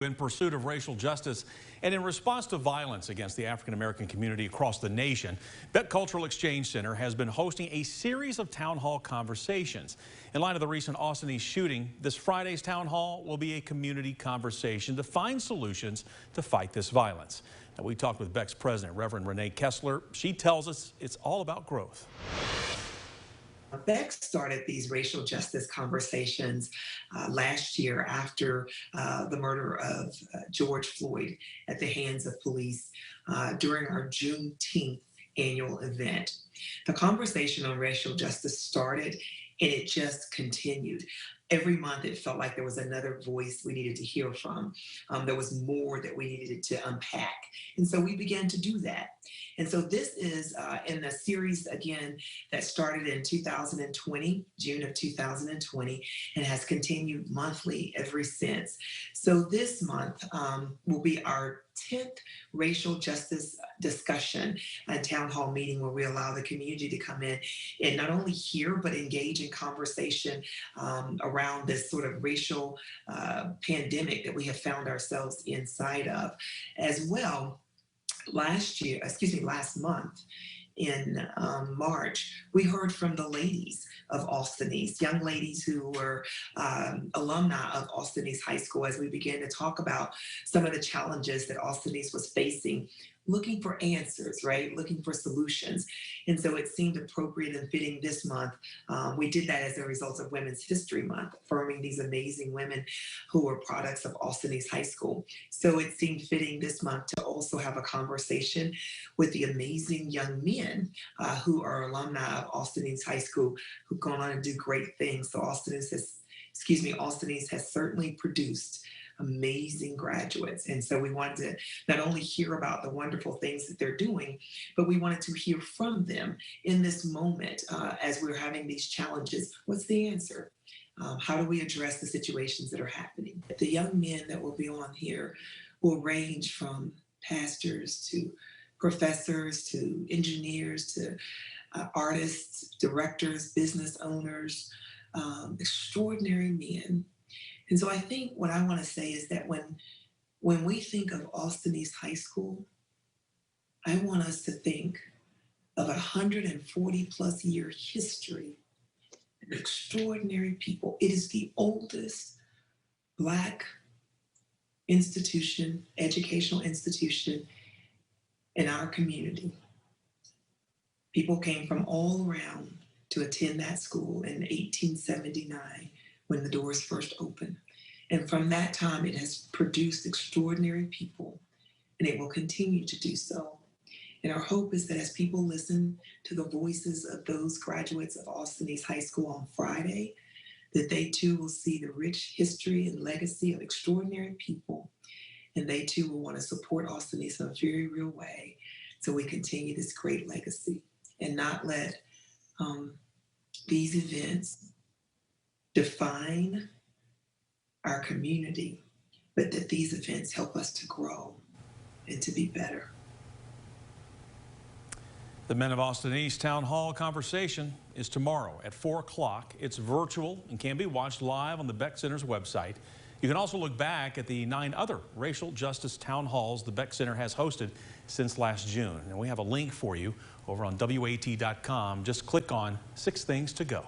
In pursuit of racial justice and in response to violence against the African American community across the nation, Beck Cultural Exchange Center has been hosting a series of town hall conversations. In light of the recent Austin East shooting, this Friday's town hall will be a community conversation to find solutions to fight this violence. Now, we talked with Beck's president, Reverend Renee Kessler. She tells us it's all about growth. Beck started these racial justice conversations last year after the murder of George Floyd at the hands of police during our Juneteenth annual event. The conversation on racial justice started and it just continued. Every month it felt like there was another voice we needed to hear from. There was more that we needed to unpack. And so we began to do that. And so this is in the series, again, that started in 2020, June of 2020, and has continued monthly ever since. So this month will be our 10th racial justice discussion and town hall meeting where we allow the community to come in and not only hear but engage in conversation around this sort of racial pandemic that we have found ourselves inside of. As well, last month in March, we heard from the ladies of Austin East, young ladies who were alumni of Austin East High School, as we began to talk about some of the challenges that Austin East was facing, looking for answers, right? Looking for solutions. And so it seemed appropriate and fitting this month. We did that as a result of Women's History Month, affirming these amazing women who were products of Austin East High School. So it seemed fitting this month to also have a conversation with the amazing young men who are alumni of Austin East High School, who've gone on to do great things. So Austin East has certainly produced amazing graduates. And so we wanted to not only hear about the wonderful things that they're doing, but we wanted to hear from them in this moment as we're having these challenges. What's the answer? How do we address the situations that are happening? The young men that will be on here will range from pastors to professors to engineers to artists, directors, business owners, extraordinary men. And so I think what I want to say is that when we think of Austin East High School, I want us to think of 140 plus year history of extraordinary people. It is the oldest Black institution, educational institution in our community. People came from all around to attend that school in 1879 when the doors first opened. And from that time, it has produced extraordinary people, and it will continue to do so. And our hope is that as people listen to the voices of those graduates of Austin East High School on Friday, that they too will see the rich history and legacy of extraordinary people, and they too will want to support Austin East in a very real way so we continue this great legacy and not let these events define our community, but that these events help us to grow and to be better. The Men of Austin East Town Hall conversation is tomorrow at 4 o'clock. It's virtual and can be watched live on the Beck Center's website. You can also look back at the 9 other racial justice town halls the Beck Center has hosted since last June. And we have a link for you over on WATE.com. Just click on 6 Things to Go.